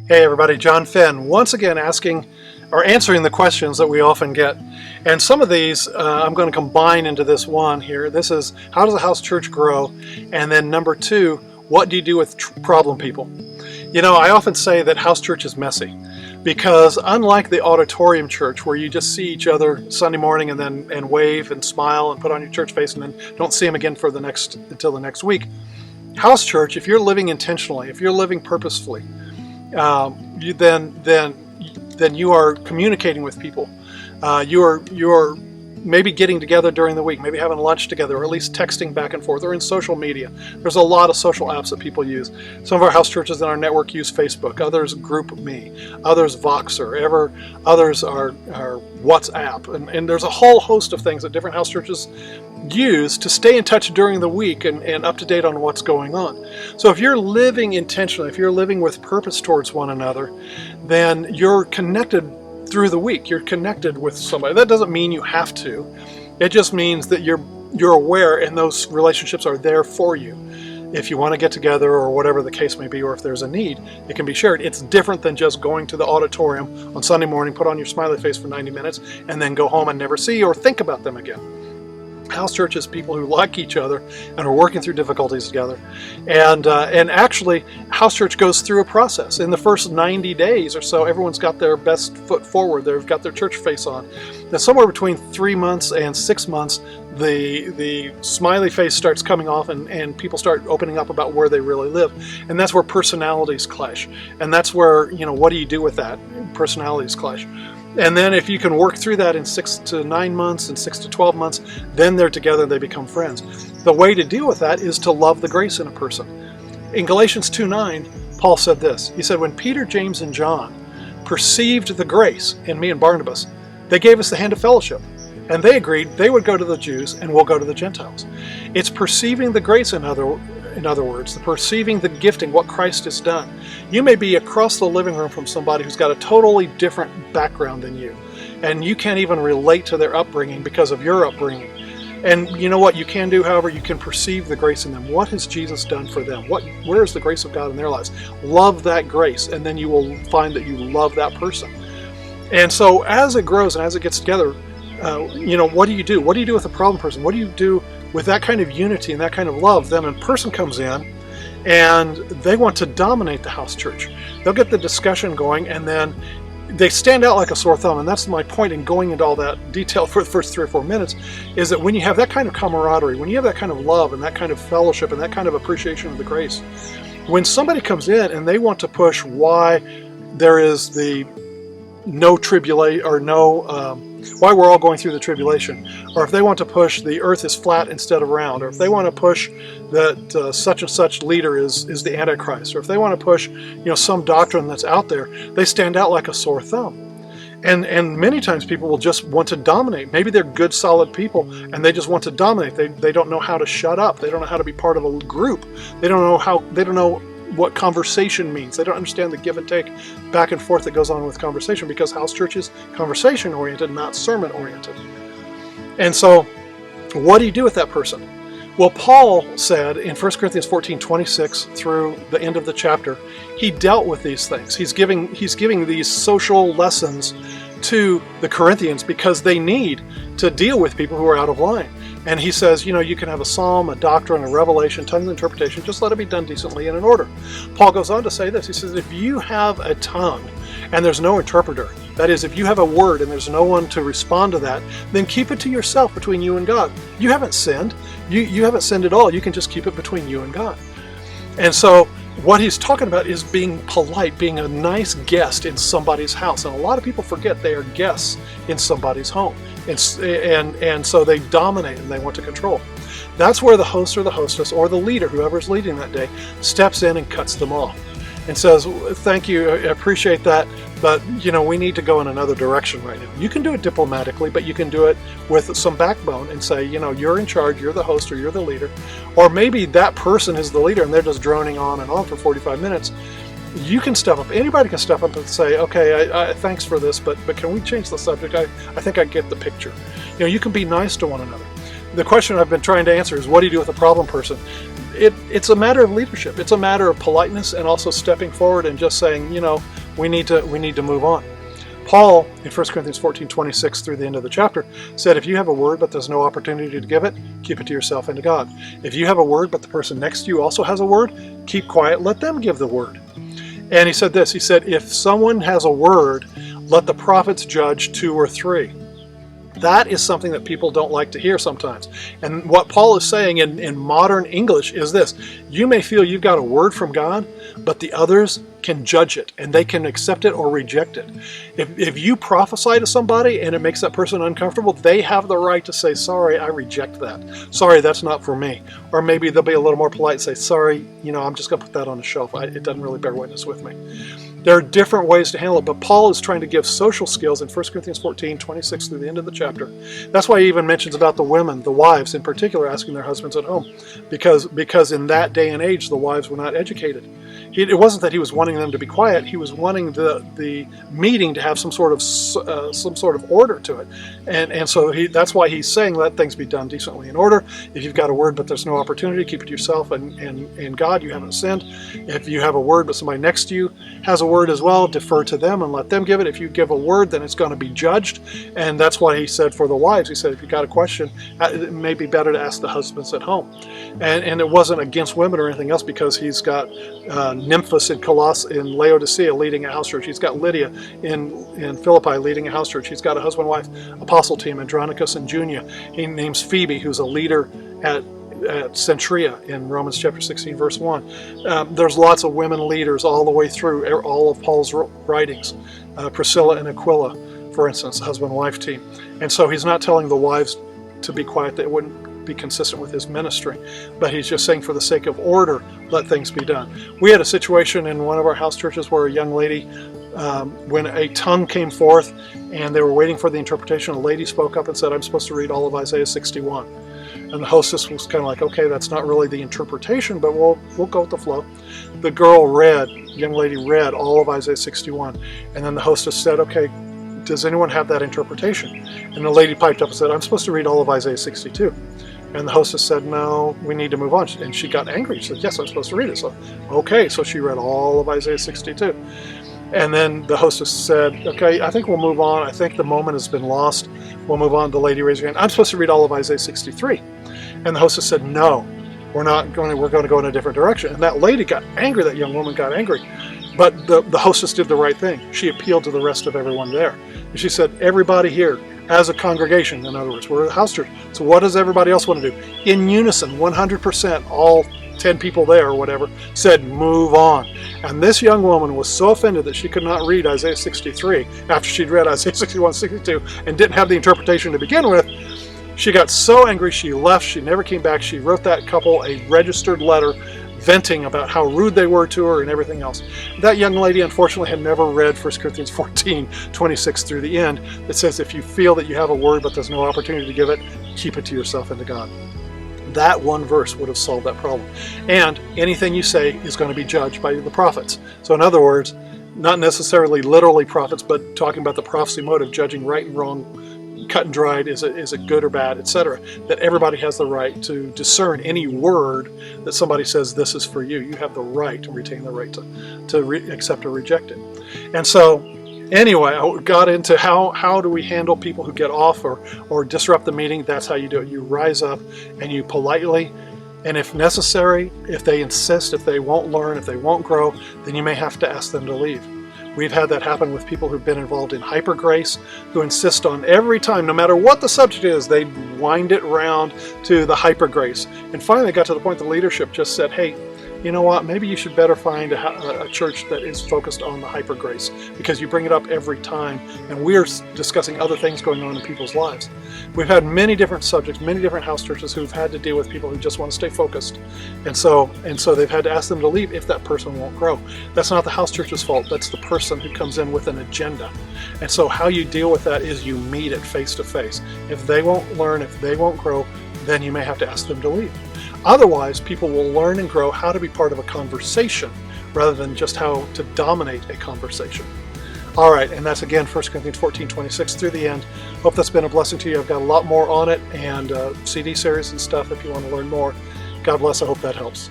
Hey everybody, John Finn, once again answering the questions that we often get. And some of these I'm going to combine into this one here. This is, how does a house church grow? And then number 2, what do you do with problem people? You know, I often say that house church is messy because unlike the auditorium church where you just see each other Sunday morning and wave and smile and put on your church face and then don't see them again until the next week, house church, if you're living intentionally, if you're living purposefully, then you are communicating with people. You're maybe getting together during the week, maybe having lunch together, or at least texting back and forth, or in social media. There's a lot of social apps that people use. Some of our house churches in our network use Facebook, others GroupMe, others Voxer, others are WhatsApp, and there's a whole host of things that different house churches use to stay in touch during the week and up to date on what's going on. So if you're living intentionally, if you're living with purpose towards one another, then you're connected through the week. You're connected with somebody. That doesn't mean you have to. It just means that you're aware and those relationships are there for you. If you want to get together or whatever the case may be, or if there's a need, it can be shared. It's different than just going to the auditorium on Sunday morning, put on your smiley face for 90 minutes, and then go home and never see or think about them again. House church is people who like each other and are working through difficulties together. And actually, house church goes through a process. In the first 90 days or so, everyone's got their best foot forward. They've got their church face on. Now, somewhere between 3 months and 6 months, the smiley face starts coming off and people start opening up about where they really live. And that's where personalities clash. And that's where, what do you do with that? Personalities clash. And then if you can work through that in 6 to 9 months and 6 to 12 months, then they're together and they become friends. The way to deal with that is to love the grace in a person. In Galatians 2:9, Paul said this. He said, when Peter, James, and John perceived the grace in me and Barnabas, they gave us the hand of fellowship. And they agreed they would go to the Jews and we'll go to the Gentiles. It's perceiving the grace, in other words, the perceiving the gifting, what Christ has done. You may be across the living room from somebody who's got a totally different background than you, and you can't even relate to their upbringing because of your upbringing. And you know what you can do, however, you can perceive the grace in them. What has Jesus done for them? Where is the grace of God in their lives? Love that grace, and then you will find that you love that person. And so as it grows and as it gets together, what do you do? What do you do with a problem person? What do you do with that kind of unity and that kind of love? Then a person comes in and they want to dominate the house church. They'll get the discussion going and then they stand out like a sore thumb. And that's my point in going into all that detail for the first 3 or 4 minutes, is that when you have that kind of camaraderie, when you have that kind of love and that kind of fellowship and that kind of appreciation of the grace, when somebody comes in and they want to push why there is the no tribulation or why we're all going through the tribulation, or if they want to push the earth is flat instead of round, or if they want to push that such and such leader is the Antichrist, or if they want to push some doctrine that's out there, they stand out like a sore thumb. And many times people will just want to dominate. Maybe they're good, solid people, and they just want to dominate. They don't know how to shut up. They don't know how to be part of a group. They don't know what conversation means. They don't understand the give and take back and forth that goes on with conversation, because house church is conversation oriented, not sermon oriented. And so what do you do with that person? Well, Paul said in 1 Corinthians 14:26 through the end of the chapter, he dealt with these things. He's giving these social lessons to the Corinthians because they need to deal with people who are out of line. And he says, you can have a psalm, a doctrine, a revelation, tongue of interpretation, just let it be done decently and in order. Paul goes on to say this. He says, if you have a tongue and there's no interpreter, that is, if you have a word and there's no one to respond to that, then keep it to yourself between you and God. You haven't sinned. You haven't sinned at all. You can just keep it between you and God. And so what he's talking about is being polite, being a nice guest in somebody's house. And a lot of people forget they are guests in somebody's home. And so they dominate and they want to control. That's where the host or the hostess or the leader, whoever's leading that day, steps in and cuts them off and says, thank you, I appreciate that, but we need to go in another direction right now. You can do it diplomatically, but you can do it with some backbone and say, you're in charge, you're the host, or you're the leader. Or maybe that person is the leader and they're just droning on and on for 45 minutes. You can step up. Anybody can step up and say, okay, I thanks for this, but can we change the subject? I think I get the picture. You can be nice to one another. The question I've been trying to answer is, what do you do with a problem person? It's a matter of leadership. It's a matter of politeness and also stepping forward and just saying, we need to move on. Paul, in 1 Corinthians 14:26 through the end of the chapter, said, if you have a word but there's no opportunity to give it, keep it to yourself and to God. If you have a word but the person next to you also has a word, keep quiet, let them give the word. And he said this, he said, if someone has a word, let the prophets judge 2 or 3. That is something that people don't like to hear sometimes. And what Paul is saying in modern English is this: you may feel you've got a word from God, but the others can judge it, and they can accept it or reject it. If you prophesy to somebody and it makes that person uncomfortable, they have the right to say, sorry, I reject that. Sorry, that's not for me. Or maybe they'll be a little more polite and say, sorry, I'm just going to put that on the shelf. It doesn't really bear witness with me. There are different ways to handle it, but Paul is trying to give social skills in 1 Corinthians 14:26 through the end of the chapter. That's why he even mentions about the women, the wives in particular, asking their husbands at home, because in that day and age, the wives were not educated. It wasn't that he was wanting them to be quiet. He was wanting the meeting to have some sort of order to it, and so that's why he's saying let things be done decently in order. If you've got a word but there's no opportunity, keep it to yourself and God. You haven't sinned. If you have a word but somebody next to you has a word as well, defer to them and let them give it. If you give a word, then it's going to be judged, and that's why he said for the wives, he said if you got a question, it may be better to ask the husbands at home. And it wasn't against women or anything else, because he's got Nymphas in Laodicea leading a house church. He's got Lydia in Philippi leading a house church. He's got a husband-wife apostle team, Andronicus and Junia. He names Phoebe, who's a leader at Centuria in Romans chapter 16 verse 1. There's lots of women leaders all the way through all of Paul's writings. Priscilla and Aquila, for instance, husband-wife team. And so he's not telling the wives to be quiet. That wouldn't be consistent with his ministry, but he's just saying for the sake of order, let things be done. We had a situation in one of our house churches where a young lady, when a tongue came forth and they were waiting for the interpretation, a lady spoke up and said, I'm supposed to read all of Isaiah 61. And the hostess was kind of like, okay, that's not really the interpretation, but we'll go with the flow. The young lady read all of Isaiah 61, and then the hostess said, okay, does anyone have that interpretation? And the lady piped up and said, I'm supposed to read all of Isaiah 62. And the hostess said, no, we need to move on. And she got angry. She said, yes, I'm supposed to read it. So, okay, so she read all of Isaiah 62. And then the hostess said, okay, I think we'll move on. I think the moment has been lost. We'll move on. The lady raised her hand. I'm supposed to read all of Isaiah 63. And the hostess said, no, we're going to go in a different direction. And that lady got angry. That young woman got angry. But the hostess did the right thing. She appealed to the rest of everyone there. And she said, everybody here, as a congregation, in other words, we're a house church. So what does everybody else want to do? In unison, 100%, all 10 people there or whatever, said, move on. And this young woman was so offended that she could not read Isaiah 63 after she'd read Isaiah 61, 62 and didn't have the interpretation to begin with. She got so angry she left. She never came back. She wrote that couple a registered letter venting about how rude they were to her and everything else. That young lady, unfortunately, had never read 1 Corinthians 14:26 through the end. That says if you feel that you have a word but there's no opportunity to give it, keep it to yourself and to God. That one verse would have solved that problem. And anything you say is going to be judged by the prophets. So in other words, not necessarily literally prophets, but talking about the prophecy mode of judging right and wrong, cut and dried, is it good or bad, etc. That everybody has the right to discern any word that somebody says this is for you. You have the right to retain the right to accept or reject it. And so anyway, I got into how do we handle people who get off or disrupt the meeting. That's how you do it. You rise up and you politely, and if necessary, if they insist, if they won't learn, if they won't grow, then you may have to ask them to leave. We've had that happen with people who've been involved in hyper grace, who insist on every time, no matter what the subject is, they wind it round to the hyper grace. And finally, it got to the point the leadership just said, hey, you know what, maybe you should better find a church that is focused on the hyper grace, because you bring it up every time, and we're discussing other things going on in people's lives. We've had many different subjects, many different house churches who've had to deal with people who just want to stay focused. And so they've had to ask them to leave if that person won't grow. That's not the house church's fault. That's the person who comes in with an agenda. And so how you deal with that is you meet it face to face. If they won't learn, if they won't grow, then you may have to ask them to leave. Otherwise, people will learn and grow how to be part of a conversation rather than just how to dominate a conversation. All right, and that's again 1 Corinthians 14:26 through the end. Hope that's been a blessing to you. I've got a lot more on it, and CD series and stuff if you want to learn more. God bless. I hope that helps.